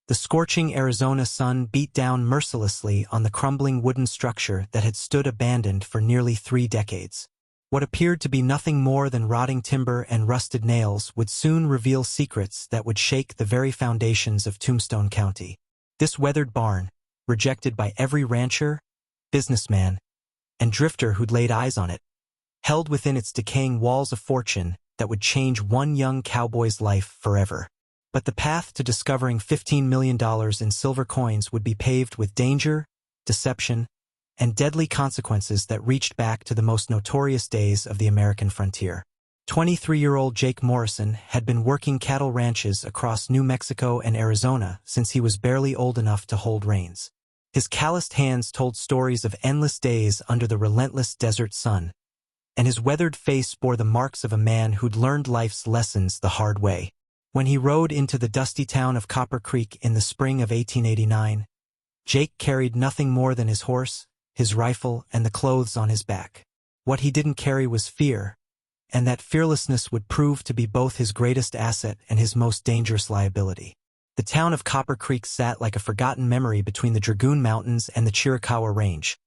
The scorching Arizona sun beat down mercilessly on the crumbling wooden structure that had stood abandoned for nearly 3 decades. What appeared to be nothing more than rotting timber and rusted nails would soon reveal secrets that would shake the very foundations of Tombstone County. This weathered barn, rejected by every rancher, businessman, and drifter who'd laid eyes on it, held within its decaying walls a fortune that would change one young cowboy's life forever. But the path to discovering $15 million in silver coins would be paved with danger, deception, and deadly consequences that reached back to the most notorious days of the American frontier. 23-year-old Jake Morrison had been working cattle ranches across New Mexico and Arizona since he was barely old enough to hold reins. His calloused hands told stories of endless days under the relentless desert sun, and his weathered face bore the marks of a man who'd learned life's lessons the hard way. When he rode into the dusty town of Copper Creek in the spring of 1889, Jake carried nothing more than his horse, his rifle, and the clothes on his back. What he didn't carry was fear, and that fearlessness would prove to be both his greatest asset and his most dangerous liability. The town of Copper Creek sat like a forgotten memory between the Dragoon Mountains and the Chiricahua Range,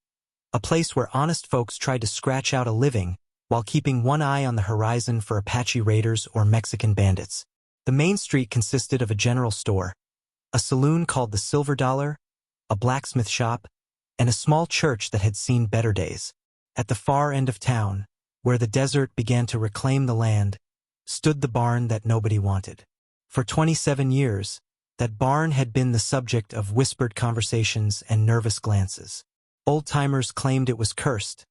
a place where honest folks tried to scratch out a living while keeping one eye on the horizon for Apache raiders or Mexican bandits. The main street consisted of a general store, a saloon called the Silver Dollar, a blacksmith shop, and a small church that had seen better days. At the far end of town, where the desert began to reclaim the land, stood the barn that nobody wanted. For 27 years, that barn had been the subject of whispered conversations and nervous glances. Old-timers claimed it was cursed,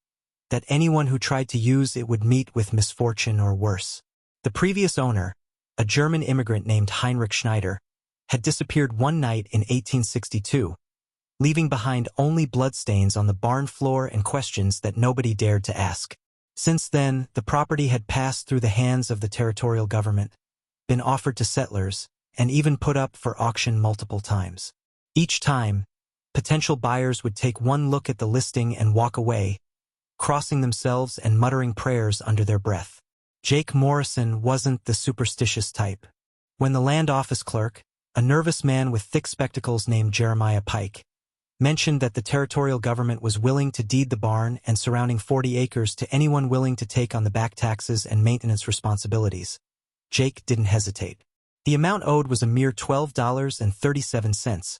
that anyone who tried to use it would meet with misfortune or worse. The previous owner, a German immigrant named Heinrich Schneider, had disappeared one night in 1862, leaving behind only bloodstains on the barn floor and questions that nobody dared to ask. Since then, the property had passed through the hands of the territorial government, been offered to settlers, and even put up for auction multiple times. Each time, potential buyers would take one look at the listing and walk away, crossing themselves and muttering prayers under their breath. Jake Morrison wasn't the superstitious type. When the land office clerk, a nervous man with thick spectacles named Jeremiah Pike, mentioned that the territorial government was willing to deed the barn and surrounding 40 acres to anyone willing to take on the back taxes and maintenance responsibilities, Jake didn't hesitate. The amount owed was a mere $12.37,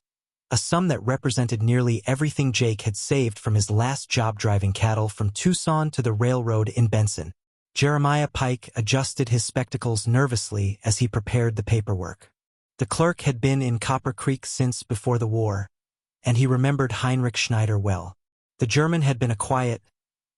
a sum that represented nearly everything Jake had saved from his last job driving cattle from Tucson to the railroad in Benson. Jeremiah Pike adjusted his spectacles nervously as he prepared the paperwork. The clerk had been in Copper Creek since before the war, and he remembered Heinrich Schneider well. The German had been a quiet,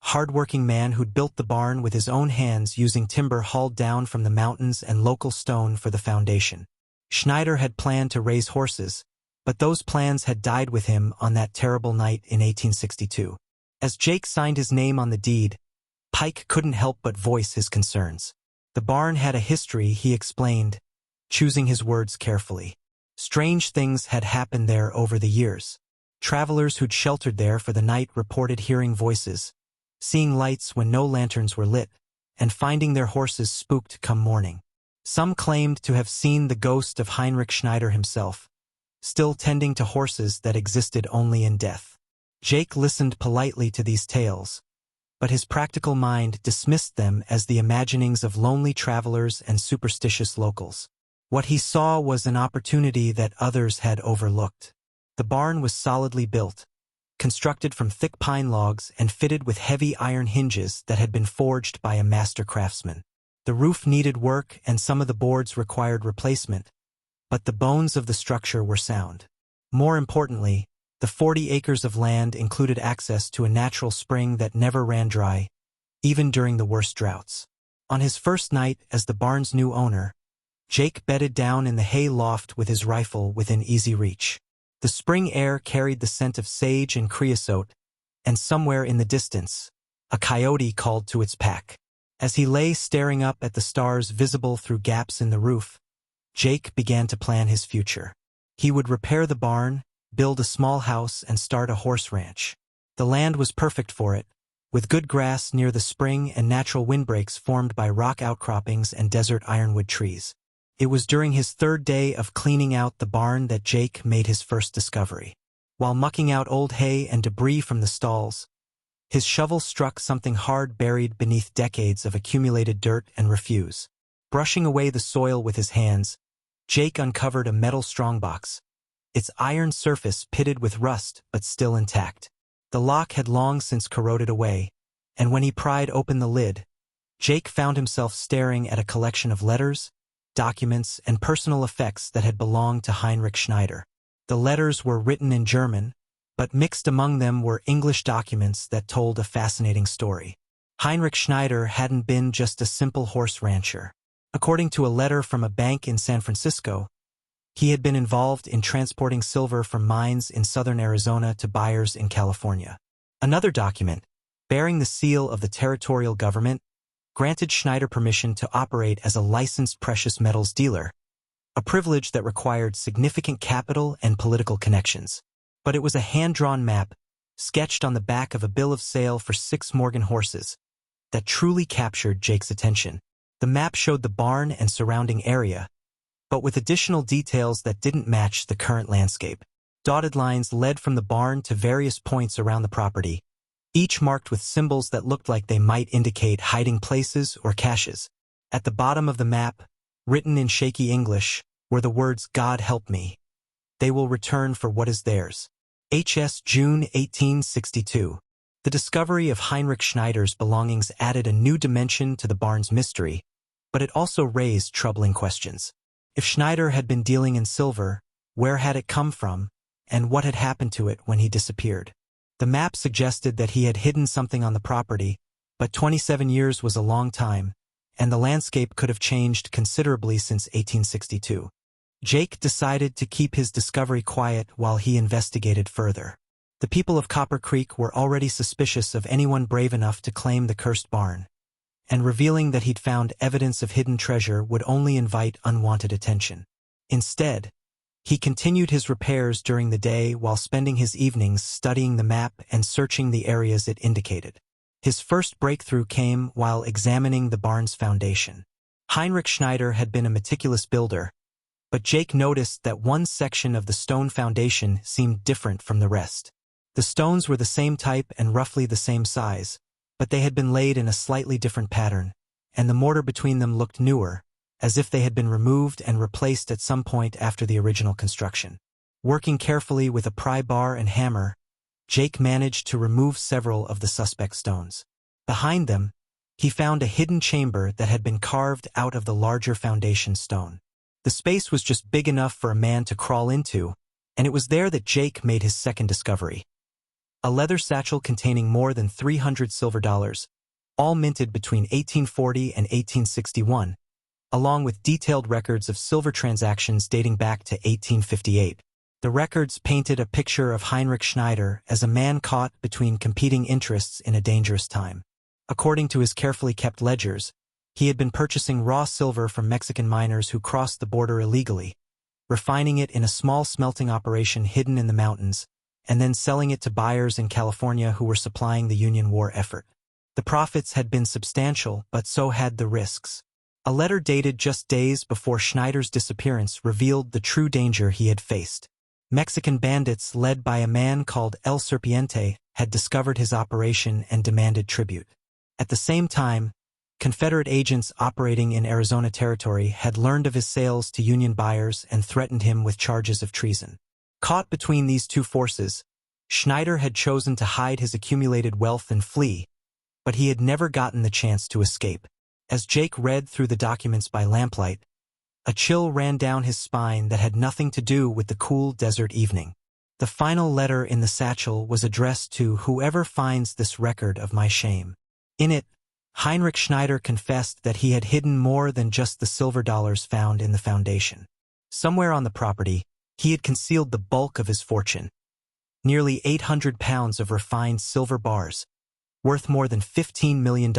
hard-working man who'd built the barn with his own hands using timber hauled down from the mountains and local stone for the foundation. Schneider had planned to raise horses, but those plans had died with him on that terrible night in 1862. As Jake signed his name on the deed, Pike couldn't help but voice his concerns. The barn had a history, he explained, choosing his words carefully. Strange things had happened there over the years. Travelers who'd sheltered there for the night reported hearing voices, seeing lights when no lanterns were lit, and finding their horses spooked come morning. Some claimed to have seen the ghost of Heinrich Schneider himself, still tending to horses that existed only in death. Jake listened politely to these tales, but his practical mind dismissed them as the imaginings of lonely travelers and superstitious locals. What he saw was an opportunity that others had overlooked. The barn was solidly built, constructed from thick pine logs and fitted with heavy iron hinges that had been forged by a master craftsman. The roof needed work and some of the boards required replacement, but the bones of the structure were sound. More importantly, the 40 acres of land included access to a natural spring that never ran dry, even during the worst droughts. On his first night as the barn's new owner, Jake bedded down in the hay loft with his rifle within easy reach. The spring air carried the scent of sage and creosote, and somewhere in the distance, a coyote called to its pack. As he lay staring up at the stars visible through gaps in the roof, Jake began to plan his future. He would repair the barn, build a small house, and start a horse ranch. The land was perfect for it, with good grass near the spring and natural windbreaks formed by rock outcroppings and desert ironwood trees. It was during his third day of cleaning out the barn that Jake made his first discovery. While mucking out old hay and debris from the stalls, his shovel struck something hard buried beneath decades of accumulated dirt and refuse. Brushing away the soil with his hands, Jake uncovered a metal strongbox, its iron surface pitted with rust but still intact. The lock had long since corroded away, and when he pried open the lid, Jake found himself staring at a collection of letters, documents, and personal effects that had belonged to Heinrich Schneider. The letters were written in German, but mixed among them were English documents that told a fascinating story. Heinrich Schneider hadn't been just a simple horse rancher. According to a letter from a bank in San Francisco, he had been involved in transporting silver from mines in southern Arizona to buyers in California. Another document, bearing the seal of the territorial government, granted Schneider permission to operate as a licensed precious metals dealer, a privilege that required significant capital and political connections. But it was a hand-drawn map, sketched on the back of a bill of sale for 6 Morgan horses, that truly captured Jake's attention. The map showed the barn and surrounding area, but with additional details that didn't match the current landscape. Dotted lines led from the barn to various points around the property, each marked with symbols that looked like they might indicate hiding places or caches. At the bottom of the map, written in shaky English, were the words, "God help me. They will return for what is theirs." HS June 1862. The discovery of Heinrich Schneider's belongings added a new dimension to the barn's mystery, but it also raised troubling questions. If Schneider had been dealing in silver, where had it come from, and what had happened to it when he disappeared? The map suggested that he had hidden something on the property, but 27 years was a long time, and the landscape could have changed considerably since 1862. Jake decided to keep his discovery quiet while he investigated further. The people of Copper Creek were already suspicious of anyone brave enough to claim the cursed barn, and revealing that he'd found evidence of hidden treasure would only invite unwanted attention. Instead, he continued his repairs during the day while spending his evenings studying the map and searching the areas it indicated. His first breakthrough came while examining the barn's foundation. Heinrich Schneider had been a meticulous builder, but Jake noticed that one section of the stone foundation seemed different from the rest. The stones were the same type and roughly the same size, but they had been laid in a slightly different pattern, and the mortar between them looked newer, as if they had been removed and replaced at some point after the original construction. Working carefully with a pry bar and hammer, Jake managed to remove several of the suspect stones. Behind them, he found a hidden chamber that had been carved out of the larger foundation stone. The space was just big enough for a man to crawl into, and it was there that Jake made his second discovery. A leather satchel containing more than 300 silver dollars, all minted between 1840 and 1861, along with detailed records of silver transactions dating back to 1858. The records painted a picture of Heinrich Schneider as a man caught between competing interests in a dangerous time. According to his carefully kept ledgers, he had been purchasing raw silver from Mexican miners who crossed the border illegally, refining it in a small smelting operation hidden in the mountains, and then selling it to buyers in California who were supplying the Union war effort. The profits had been substantial, but so had the risks. A letter dated just days before Schneider's disappearance revealed the true danger he had faced. Mexican bandits led by a man called El Serpiente had discovered his operation and demanded tribute. At the same time, Confederate agents operating in Arizona territory had learned of his sales to Union buyers and threatened him with charges of treason. Caught between these two forces, Schneider had chosen to hide his accumulated wealth and flee, but he had never gotten the chance to escape. As Jake read through the documents by lamplight, a chill ran down his spine that had nothing to do with the cool desert evening. The final letter in the satchel was addressed to "Whoever finds this record of my shame." In it, Heinrich Schneider confessed that he had hidden more than just the silver dollars found in the foundation. Somewhere on the property, he had concealed the bulk of his fortune, nearly 800 pounds of refined silver bars, worth more than $15 million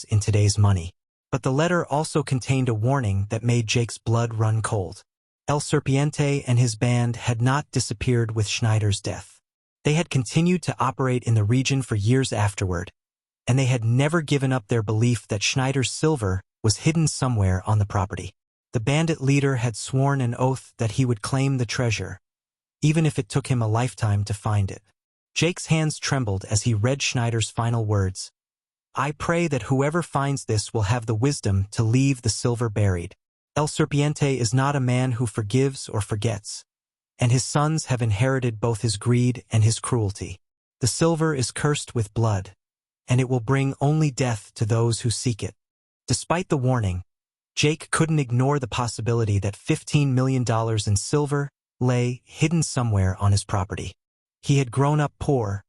in today's money. But the letter also contained a warning that made Jake's blood run cold. El Serpiente and his band had not disappeared with Schneider's death. They had continued to operate in the region for years afterward, and they had never given up their belief that Schneider's silver was hidden somewhere on the property. The bandit leader had sworn an oath that he would claim the treasure, even if it took him a lifetime to find it. Jake's hands trembled as he read Schneider's final words. "I pray that whoever finds this will have the wisdom to leave the silver buried. El Serpiente is not a man who forgives or forgets, and his sons have inherited both his greed and his cruelty. The silver is cursed with blood, and it will bring only death to those who seek it." Despite the warning, Jake couldn't ignore the possibility that $15 million in silver lay hidden somewhere on his property. He had grown up poor,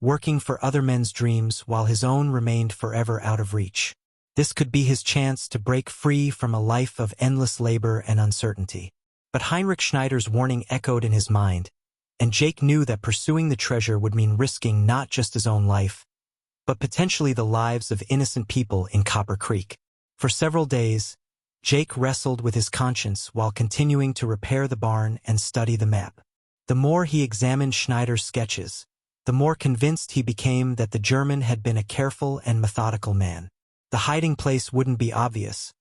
working for other men's dreams while his own remained forever out of reach. This could be his chance to break free from a life of endless labor and uncertainty. But Heinrich Schneider's warning echoed in his mind, and Jake knew that pursuing the treasure would mean risking not just his own life, but potentially the lives of innocent people in Copper Creek. For several days, Jake wrestled with his conscience while continuing to repair the barn and study the map. The more he examined Schneider's sketches, the more convinced he became that the German had been a careful and methodical man. The hiding place wouldn't be obvious,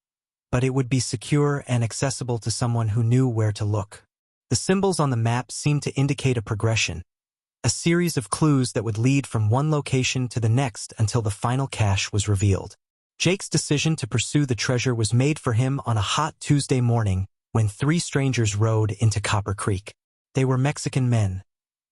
but it would be secure and accessible to someone who knew where to look. The symbols on the map seemed to indicate a progression, a series of clues that would lead from one location to the next until the final cache was revealed. Jake's decision to pursue the treasure was made for him on a hot Tuesday morning when three strangers rode into Copper Creek. They were Mexican men,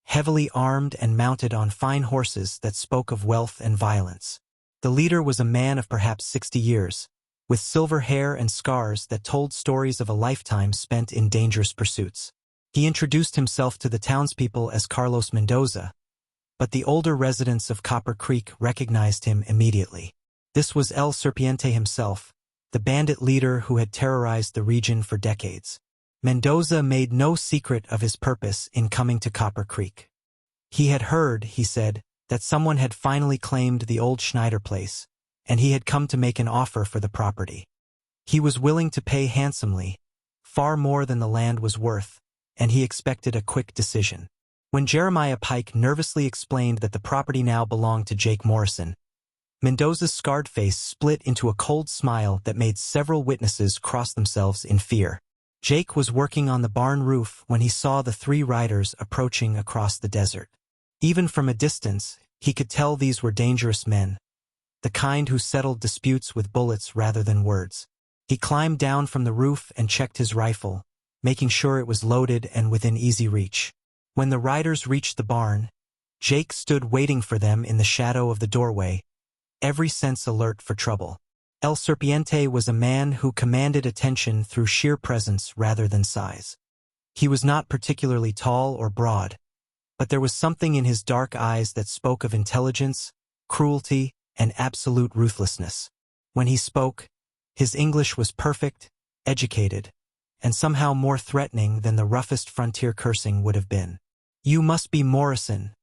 heavily armed and mounted on fine horses that spoke of wealth and violence. The leader was a man of perhaps 60 years, with silver hair and scars that told stories of a lifetime spent in dangerous pursuits. He introduced himself to the townspeople as Carlos Mendoza, but the older residents of Copper Creek recognized him immediately. This was El Serpiente himself, the bandit leader who had terrorized the region for decades. Mendoza made no secret of his purpose in coming to Copper Creek. He had heard, he said, that someone had finally claimed the old Schneider place, and he had come to make an offer for the property. He was willing to pay handsomely, far more than the land was worth, and he expected a quick decision. When Jeremiah Pike nervously explained that the property now belonged to Jake Morrison, Mendoza's scarred face split into a cold smile that made several witnesses cross themselves in fear. Jake was working on the barn roof when he saw the three riders approaching across the desert. Even from a distance, he could tell these were dangerous men, the kind who settled disputes with bullets rather than words. He climbed down from the roof and checked his rifle, making sure it was loaded and within easy reach. When the riders reached the barn, Jake stood waiting for them in the shadow of the doorway, every sense alert for trouble. El Serpiente was a man who commanded attention through sheer presence rather than size. He was not particularly tall or broad, but there was something in his dark eyes that spoke of intelligence, cruelty, and absolute ruthlessness. When he spoke, his English was perfect, educated, and somehow more threatening than the roughest frontier cursing would have been. "You must be Morrison,"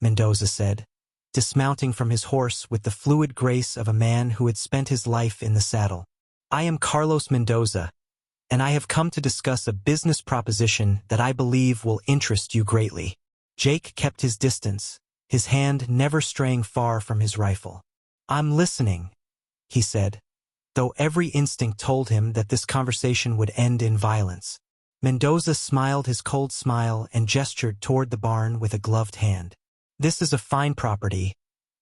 Mendoza said, dismounting from his horse with the fluid grace of a man who had spent his life in the saddle. "I am Carlos Mendoza, and I have come to discuss a business proposition that I believe will interest you greatly." Jake kept his distance, his hand never straying far from his rifle. "I'm listening," he said, though every instinct told him that this conversation would end in violence. Mendoza smiled his cold smile and gestured toward the barn with a gloved hand. "This is a fine property,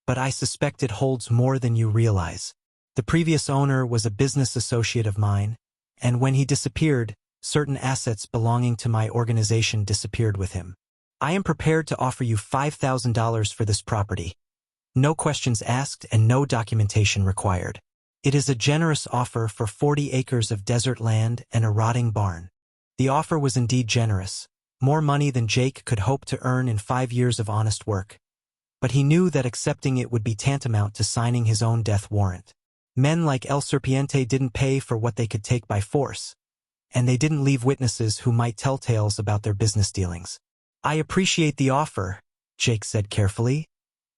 but I suspect it holds more than you realize. The previous owner was a business associate of mine, and when he disappeared, certain assets belonging to my organization disappeared with him. I am prepared to offer you $5,000 for this property. No questions asked and no documentation required. It is a generous offer for 40 acres of desert land and a rotting barn." The offer was indeed generous, more money than Jake could hope to earn in 5 years of honest work. But he knew that accepting it would be tantamount to signing his own death warrant. Men like El Serpiente didn't pay for what they could take by force, and they didn't leave witnesses who might tell tales about their business dealings. "I appreciate the offer," Jake said carefully,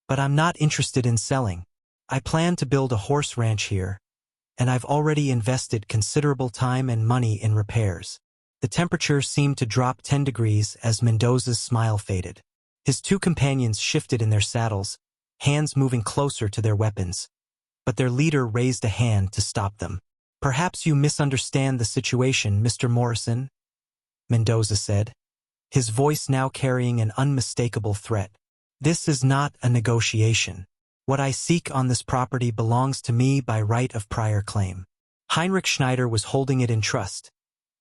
"but I'm not interested in selling. I plan to build a horse ranch here, and I've already invested considerable time and money in repairs." The temperature seemed to drop 10 degrees as Mendoza's smile faded. His two companions shifted in their saddles, hands moving closer to their weapons, but their leader raised a hand to stop them. Perhaps you misunderstand the situation, Mr. Morrison, Mendoza said, his voice now carrying an unmistakable threat. This is not a negotiation. What I seek on this property belongs to me by right of prior claim. Heinrich Schneider was holding it in trust,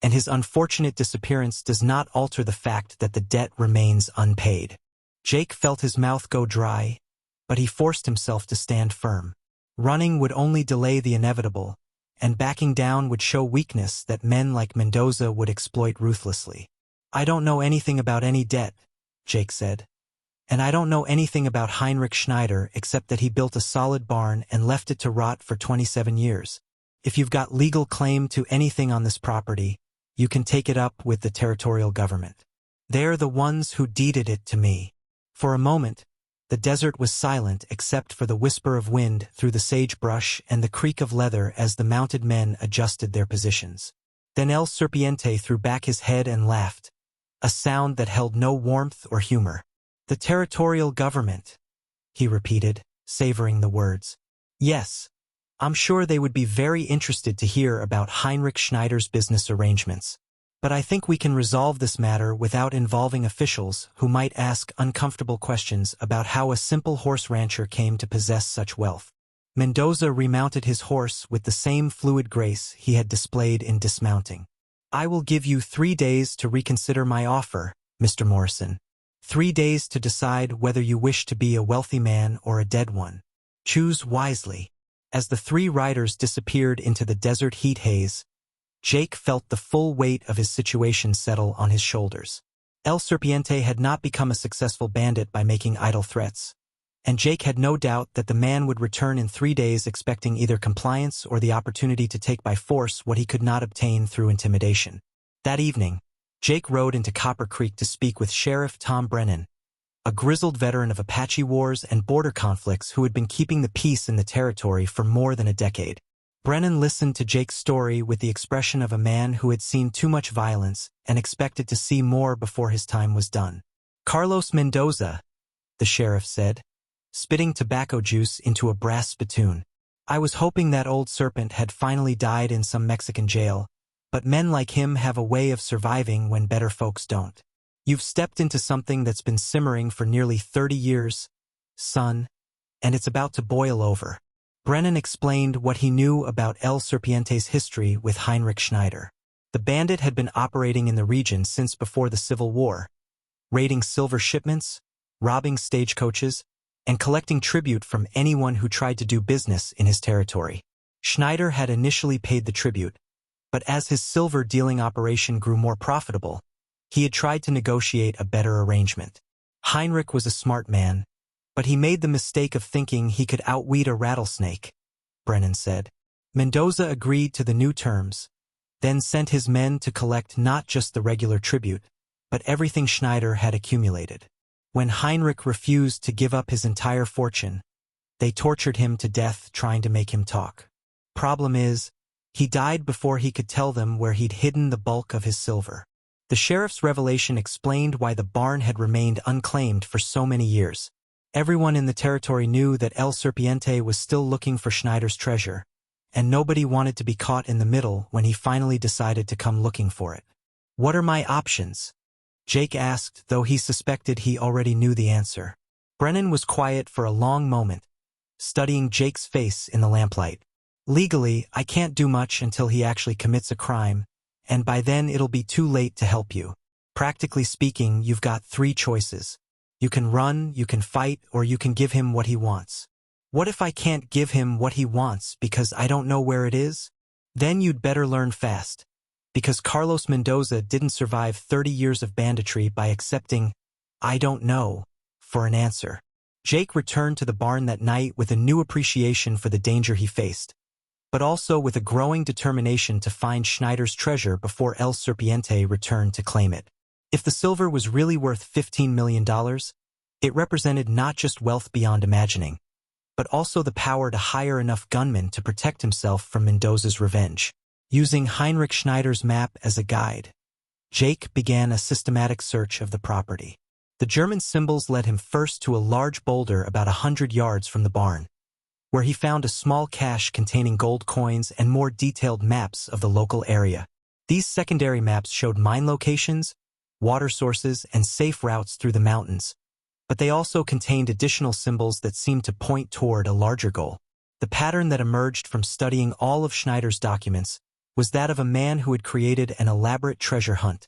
and his unfortunate disappearance does not alter the fact that the debt remains unpaid. Jake felt his mouth go dry, but he forced himself to stand firm. Running would only delay the inevitable, and backing down would show weakness that men like Mendoza would exploit ruthlessly. I don't know anything about any debt, Jake said. And I don't know anything about Heinrich Schneider except that he built a solid barn and left it to rot for 27 years. If you've got legal claim to anything on this property, you can take it up with the territorial government. They're the ones who deeded it to me. For a moment, the desert was silent except for the whisper of wind through the sagebrush and the creak of leather as the mounted men adjusted their positions. Then El Serpiente threw back his head and laughed, a sound that held no warmth or humor. The territorial government, he repeated, savoring the words. Yes, I'm sure they would be very interested to hear about Heinrich Schneider's business arrangements. But I think we can resolve this matter without involving officials who might ask uncomfortable questions about how a simple horse rancher came to possess such wealth. Mendoza remounted his horse with the same fluid grace he had displayed in dismounting. I will give you 3 days to reconsider my offer, Mr. Morrison. 3 days to decide whether you wish to be a wealthy man or a dead one. Choose wisely. As the 3 riders disappeared into the desert heat haze, Jake felt the full weight of his situation settle on his shoulders. El Serpiente had not become a successful bandit by making idle threats, and Jake had no doubt that the man would return in 3 days expecting either compliance or the opportunity to take by force what he could not obtain through intimidation. That evening, Jake rode into Copper Creek to speak with Sheriff Tom Brennan, a grizzled veteran of Apache wars and border conflicts who had been keeping the peace in the territory for more than a decade. Brennan listened to Jake's story with the expression of a man who had seen too much violence and expected to see more before his time was done. Carlos Mendoza, the sheriff said, spitting tobacco juice into a brass spittoon. I was hoping that old serpent had finally died in some Mexican jail, but men like him have a way of surviving when better folks don't. You've stepped into something that's been simmering for nearly 30 years, son, and it's about to boil over. Brennan explained what he knew about El Serpiente's history with Heinrich Schneider. The bandit had been operating in the region since before the Civil War, raiding silver shipments, robbing stagecoaches, and collecting tribute from anyone who tried to do business in his territory. Schneider had initially paid the tribute, but as his silver dealing operation grew more profitable, he had tried to negotiate a better arrangement. Heinrich was a smart man, but he made the mistake of thinking he could outweed a rattlesnake, Brennan said. Mendoza agreed to the new terms, then sent his men to collect not just the regular tribute, but everything Schneider had accumulated. When Heinrich refused to give up his entire fortune, they tortured him to death trying to make him talk. Problem is, he died before he could tell them where he'd hidden the bulk of his silver. The sheriff's revelation explained why the barn had remained unclaimed for so many years. Everyone in the territory knew that El Serpiente was still looking for Schneider's treasure, and nobody wanted to be caught in the middle when he finally decided to come looking for it. What are my options? Jake asked, though he suspected he already knew the answer. Brennan was quiet for a long moment, studying Jake's face in the lamplight. Legally, I can't do much until he actually commits a crime, and by then it'll be too late to help you. Practically speaking, you've got 3 choices. You can run, you can fight, or you can give him what he wants. What if I can't give him what he wants because I don't know where it is? Then you'd better learn fast, because Carlos Mendoza didn't survive 30 years of banditry by accepting, I don't know, for an answer. Jake returned to the barn that night with a new appreciation for the danger he faced, but also with a growing determination to find Schneider's treasure before El Serpiente returned to claim it. If the silver was really worth $15 million, it represented not just wealth beyond imagining, but also the power to hire enough gunmen to protect himself from Mendoza's revenge. Using Heinrich Schneider's map as a guide, Jake began a systematic search of the property. The German symbols led him first to a large boulder about 100 yards from the barn, where he found a small cache containing gold coins and more detailed maps of the local area. These secondary maps showed mine locations, water sources, and safe routes through the mountains, but they also contained additional symbols that seemed to point toward a larger goal. The pattern that emerged from studying all of Schneider's documents was that of a man who had created an elaborate treasure hunt,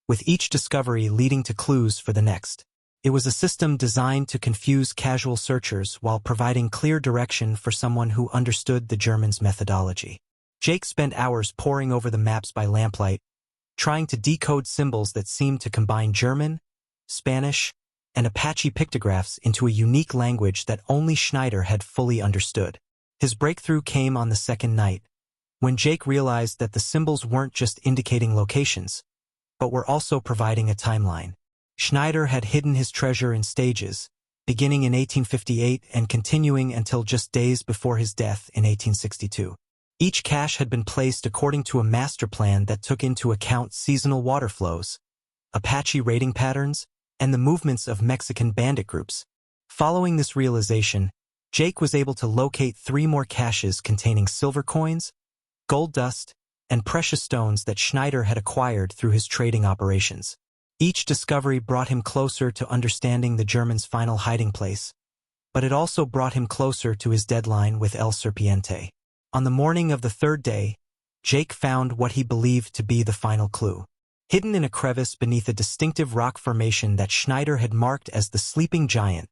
with each discovery leading to clues for the next. It was a system designed to confuse casual searchers while providing clear direction for someone who understood the Germans' methodology. Jake spent hours poring over the maps by lamplight, trying to decode symbols that seemed to combine German, Spanish, and Apache pictographs into a unique language that only Schneider had fully understood. His breakthrough came on the second night, when Jake realized that the symbols weren't just indicating locations, but were also providing a timeline. Schneider had hidden his treasure in stages, beginning in 1858 and continuing until just days before his death in 1862. Each cache had been placed according to a master plan that took into account seasonal water flows, Apache raiding patterns, and the movements of Mexican bandit groups. Following this realization, Jake was able to locate 3 more caches containing silver coins, gold dust, and precious stones that Schneider had acquired through his trading operations. Each discovery brought him closer to understanding the Germans' final hiding place, but it also brought him closer to his deadline with El Serpiente. On the morning of the third day, Jake found what he believed to be the final clue. Hidden in a crevice beneath a distinctive rock formation that Schneider had marked as the Sleeping Giant,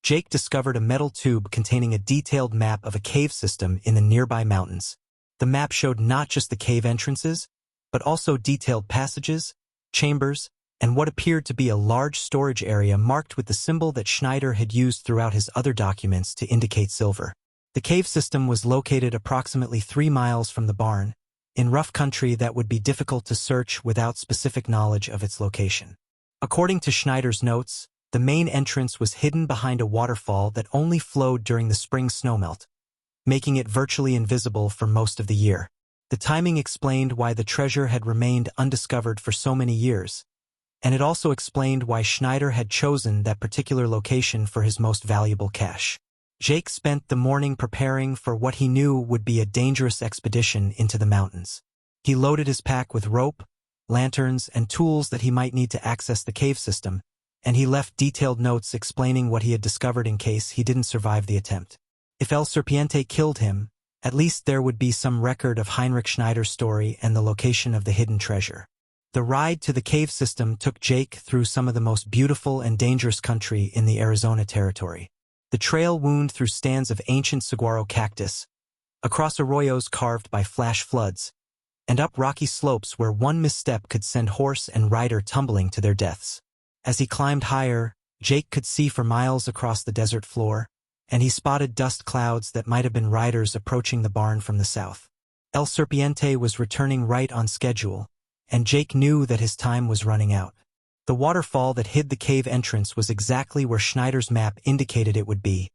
Jake discovered a metal tube containing a detailed map of a cave system in the nearby mountains. The map showed not just the cave entrances, but also detailed passages, chambers, and what appeared to be a large storage area marked with the symbol that Schneider had used throughout his other documents to indicate silver. The cave system was located approximately 3 miles from the barn, in rough country that would be difficult to search without specific knowledge of its location. According to Schneider's notes, the main entrance was hidden behind a waterfall that only flowed during the spring snowmelt, making it virtually invisible for most of the year. The timing explained why the treasure had remained undiscovered for so many years, and it also explained why Schneider had chosen that particular location for his most valuable cache. Jake spent the morning preparing for what he knew would be a dangerous expedition into the mountains. He loaded his pack with rope, lanterns, and tools that he might need to access the cave system, and he left detailed notes explaining what he had discovered in case he didn't survive the attempt. If El Serpiente killed him, at least there would be some record of Heinrich Schneider's story and the location of the hidden treasure. The ride to the cave system took Jake through some of the most beautiful and dangerous country in the Arizona territory. The trail wound through stands of ancient saguaro cactus, across arroyos carved by flash floods, and up rocky slopes where one misstep could send horse and rider tumbling to their deaths. As he climbed higher, Jake could see for miles across the desert floor, and he spotted dust clouds that might have been riders approaching the barn from the south. El Serpiente was returning right on schedule, and Jake knew that his time was running out. The waterfall that hid the cave entrance was exactly where Schneider's map indicated it would be,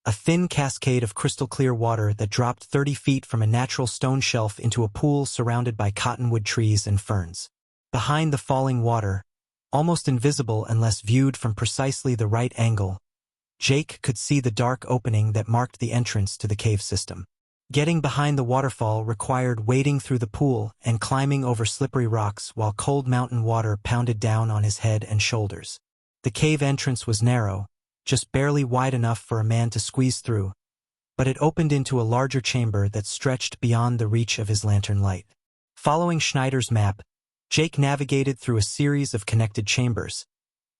a thin cascade of crystal-clear water that dropped 30 feet from a natural stone shelf into a pool surrounded by cottonwood trees and ferns. Behind the falling water, almost invisible unless viewed from precisely the right angle, Jake could see the dark opening that marked the entrance to the cave system. Getting behind the waterfall required wading through the pool and climbing over slippery rocks while cold mountain water pounded down on his head and shoulders. The cave entrance was narrow, just barely wide enough for a man to squeeze through, but it opened into a larger chamber that stretched beyond the reach of his lantern light. Following Schneider's map, Jake navigated through a series of connected chambers,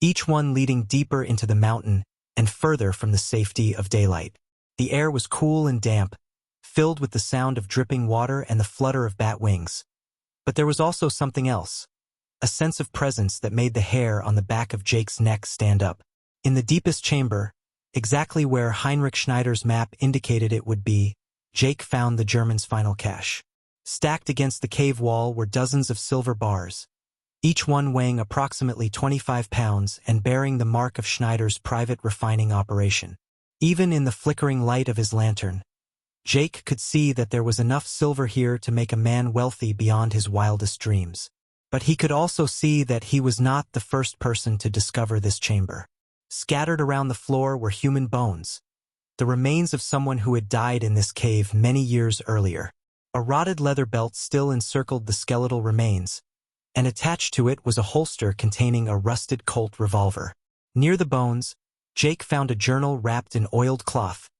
each one leading deeper into the mountain and further from the safety of daylight. The air was cool and damp, filled with the sound of dripping water and the flutter of bat wings. But there was also something else, a sense of presence that made the hair on the back of Jake's neck stand up. In the deepest chamber, exactly where Heinrich Schneider's map indicated it would be, Jake found the Germans' final cache. Stacked against the cave wall were dozens of silver bars, each one weighing approximately 25 pounds and bearing the mark of Schneider's private refining operation. Even in the flickering light of his lantern, Jake could see that there was enough silver here to make a man wealthy beyond his wildest dreams. But he could also see that he was not the first person to discover this chamber. Scattered around the floor were human bones, the remains of someone who had died in this cave many years earlier. A rotted leather belt still encircled the skeletal remains, and attached to it was a holster containing a rusted Colt revolver. Near the bones, Jake found a journal wrapped in oiled cloth,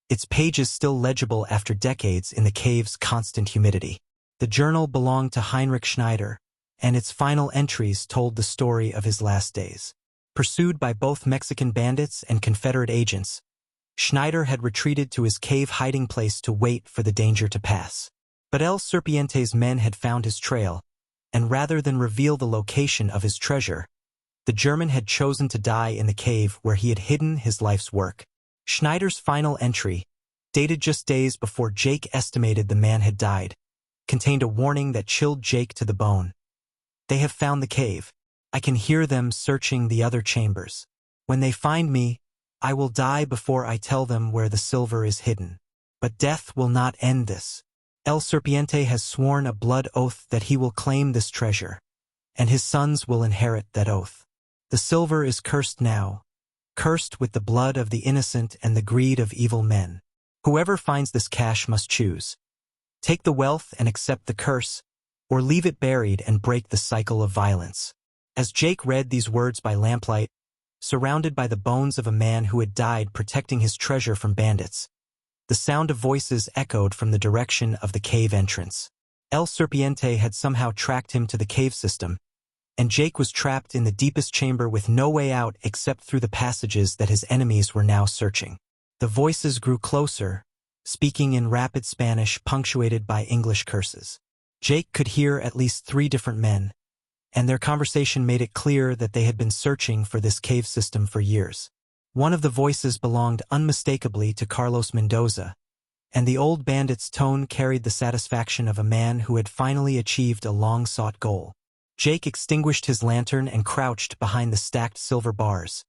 its pages still legible after decades in the cave's constant humidity. The journal belonged to Heinrich Schneider, and its final entries told the story of his last days. Pursued by both Mexican bandits and Confederate agents, Schneider had retreated to his cave hiding place to wait for the danger to pass. But El Serpiente's men had found his trail, and rather than reveal the location of his treasure, the German had chosen to die in the cave where he had hidden his life's work. Schneider's final entry, dated just days before Jake estimated the man had died, contained a warning that chilled Jake to the bone. "They have found the cave. I can hear them searching the other chambers. When they find me, I will die before I tell them where the silver is hidden. But death will not end this. El Serpiente has sworn a blood oath that he will claim this treasure, and his sons will inherit that oath. The silver is cursed now, cursed with the blood of the innocent and the greed of evil men. Whoever finds this cache must choose. Take the wealth and accept the curse, or leave it buried and break the cycle of violence." As Jake read these words by lamplight, surrounded by the bones of a man who had died protecting his treasure from bandits, the sound of voices echoed from the direction of the cave entrance. El Serpiente had somehow tracked him to the cave system, and Jake was trapped in the deepest chamber with no way out except through the passages that his enemies were now searching. The voices grew closer, speaking in rapid Spanish punctuated by English curses. Jake could hear at least 3 different men, and their conversation made it clear that they had been searching for this cave system for years. One of the voices belonged unmistakably to Carlos Mendoza, and the old bandit's tone carried the satisfaction of a man who had finally achieved a long-sought goal. Jake extinguished his lantern and crouched behind the stacked silver bars,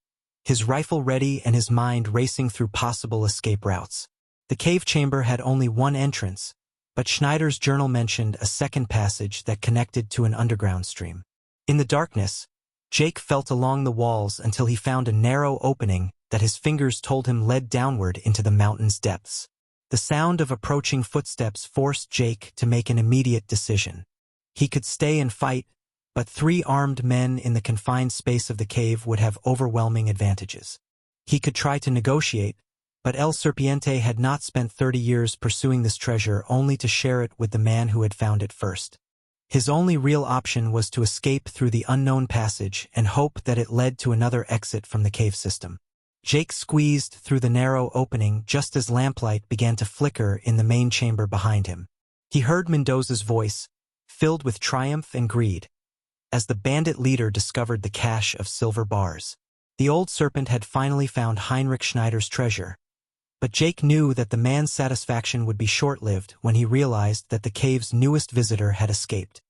his rifle ready and his mind racing through possible escape routes. The cave chamber had only one entrance, but Schneider's journal mentioned a second passage that connected to an underground stream. In the darkness, Jake felt along the walls until he found a narrow opening that his fingers told him led downward into the mountain's depths. The sound of approaching footsteps forced Jake to make an immediate decision. He could stay and fight, but 3 armed men in the confined space of the cave would have overwhelming advantages. He could try to negotiate, but El Serpiente had not spent 30 years pursuing this treasure only to share it with the man who had found it first. His only real option was to escape through the unknown passage and hope that it led to another exit from the cave system. Jake squeezed through the narrow opening just as lamplight began to flicker in the main chamber behind him. He heard Mendoza's voice, filled with triumph and greed, as the bandit leader discovered the cache of silver bars. The old serpent had finally found Heinrich Schneider's treasure, but Jake knew that the man's satisfaction would be short-lived when he realized that the cave's newest visitor had escaped.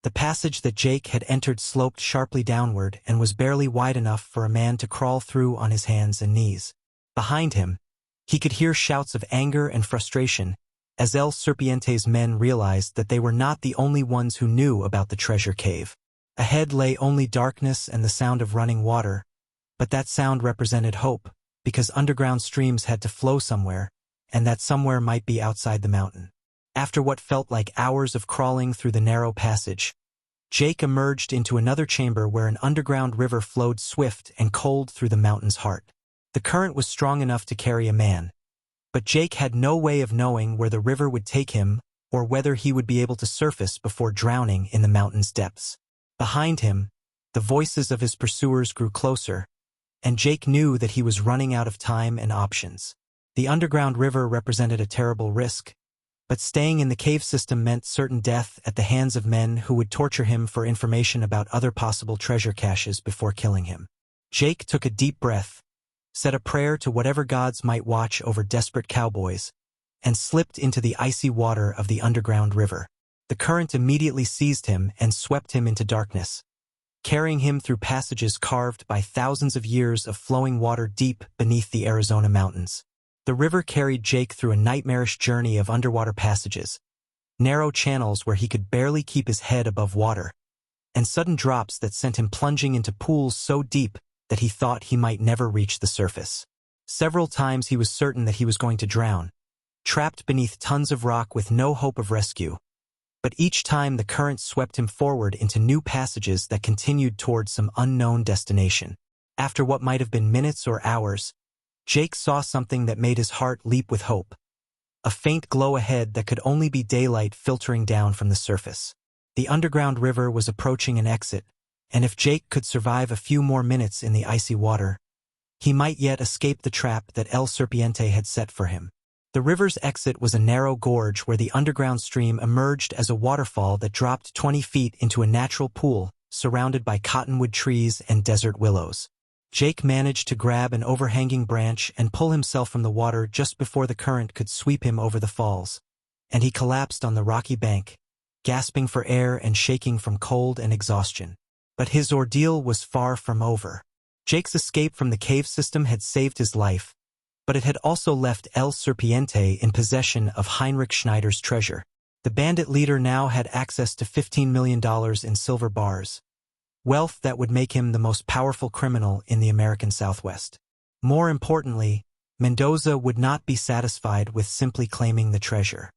The passage that Jake had entered sloped sharply downward and was barely wide enough for a man to crawl through on his hands and knees. Behind him, he could hear shouts of anger and frustration as El Serpiente's men realized that they were not the only ones who knew about the treasure cave. Ahead lay only darkness and the sound of running water, but that sound represented hope, because underground streams had to flow somewhere, and that somewhere might be outside the mountain. After what felt like hours of crawling through the narrow passage, Jake emerged into another chamber where an underground river flowed swift and cold through the mountain's heart. The current was strong enough to carry a man, but Jake had no way of knowing where the river would take him or whether he would be able to surface before drowning in the mountain's depths. Behind him, the voices of his pursuers grew closer, and Jake knew that he was running out of time and options. The underground river represented a terrible risk, but staying in the cave system meant certain death at the hands of men who would torture him for information about other possible treasure caches before killing him. Jake took a deep breath, said a prayer to whatever gods might watch over desperate cowboys, and slipped into the icy water of the underground river. The current immediately seized him and swept him into darkness, carrying him through passages carved by thousands of years of flowing water deep beneath the Arizona mountains. The river carried Jake through a nightmarish journey of underwater passages, narrow channels where he could barely keep his head above water, and sudden drops that sent him plunging into pools so deep that he thought he might never reach the surface. Several times he was certain that he was going to drown, trapped beneath tons of rock with no hope of rescue. But each time the current swept him forward into new passages that continued toward some unknown destination. After what might have been minutes or hours, Jake saw something that made his heart leap with hope. A faint glow ahead that could only be daylight filtering down from the surface. The underground river was approaching an exit, and if Jake could survive a few more minutes in the icy water, he might yet escape the trap that El Serpiente had set for him. The river's exit was a narrow gorge where the underground stream emerged as a waterfall that dropped 20 feet into a natural pool surrounded by cottonwood trees and desert willows. Jake managed to grab an overhanging branch and pull himself from the water just before the current could sweep him over the falls, and he collapsed on the rocky bank, gasping for air and shaking from cold and exhaustion. But his ordeal was far from over. Jake's escape from the cave system had saved his life, but it had also left El Serpiente in possession of Heinrich Schneider's treasure. The bandit leader now had access to $15 million in silver bars, wealth that would make him the most powerful criminal in the American Southwest. More importantly, Mendoza would not be satisfied with simply claiming the treasure.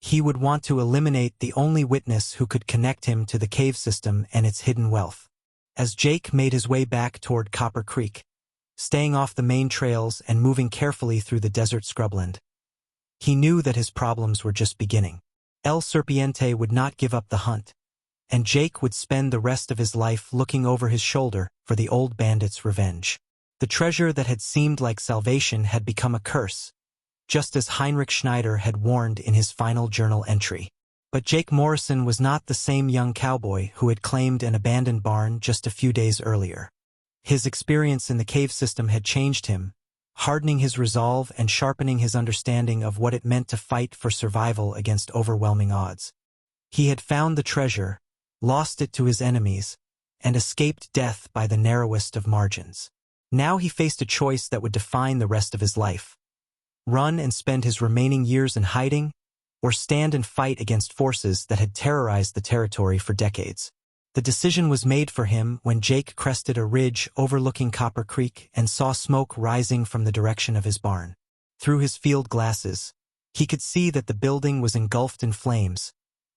He would want to eliminate the only witness who could connect him to the cave system and its hidden wealth. As Jake made his way back toward Copper Creek, staying off the main trails and moving carefully through the desert scrubland, he knew that his problems were just beginning. El Serpiente would not give up the hunt, and Jake would spend the rest of his life looking over his shoulder for the old bandit's revenge. The treasure that had seemed like salvation had become a curse, just as Heinrich Schneider had warned in his final journal entry. But Jake Morrison was not the same young cowboy who had claimed an abandoned barn just a few days earlier. His experience in the cave system had changed him, hardening his resolve and sharpening his understanding of what it meant to fight for survival against overwhelming odds. He had found the treasure, lost it to his enemies, and escaped death by the narrowest of margins. Now he faced a choice that would define the rest of his life. Run and spend his remaining years in hiding, or stand and fight against forces that had terrorized the territory for decades. The decision was made for him when Jake crested a ridge overlooking Copper Creek and saw smoke rising from the direction of his barn. Through his field glasses, he could see that the building was engulfed in flames,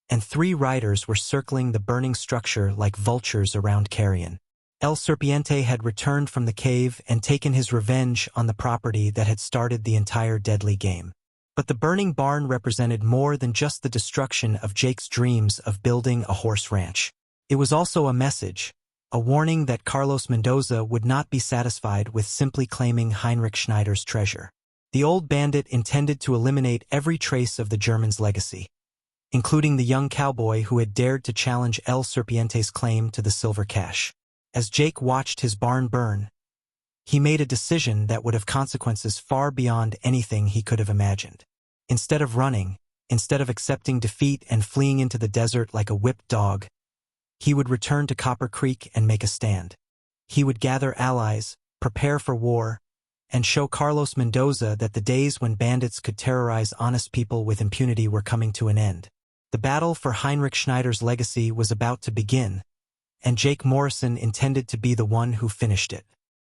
and 3 riders were circling the burning structure like vultures around carrion. El Serpiente had returned from the cave and taken his revenge on the property that had started the entire deadly game. But the burning barn represented more than just the destruction of Jake's dreams of building a horse ranch. It was also a message, a warning that Carlos Mendoza would not be satisfied with simply claiming Heinrich Schneider's treasure. The old bandit intended to eliminate every trace of the German's legacy, including the young cowboy who had dared to challenge El Serpiente's claim to the silver cache. As Jake watched his barn burn, he made a decision that would have consequences far beyond anything he could have imagined. Instead of running, instead of accepting defeat and fleeing into the desert like a whipped dog, he would return to Copper Creek and make a stand. He would gather allies, prepare for war, and show Carlos Mendoza that the days when bandits could terrorize honest people with impunity were coming to an end. The battle for Heinrich Schneider's legacy was about to begin, and Jake Morrison intended to be the one who finished it.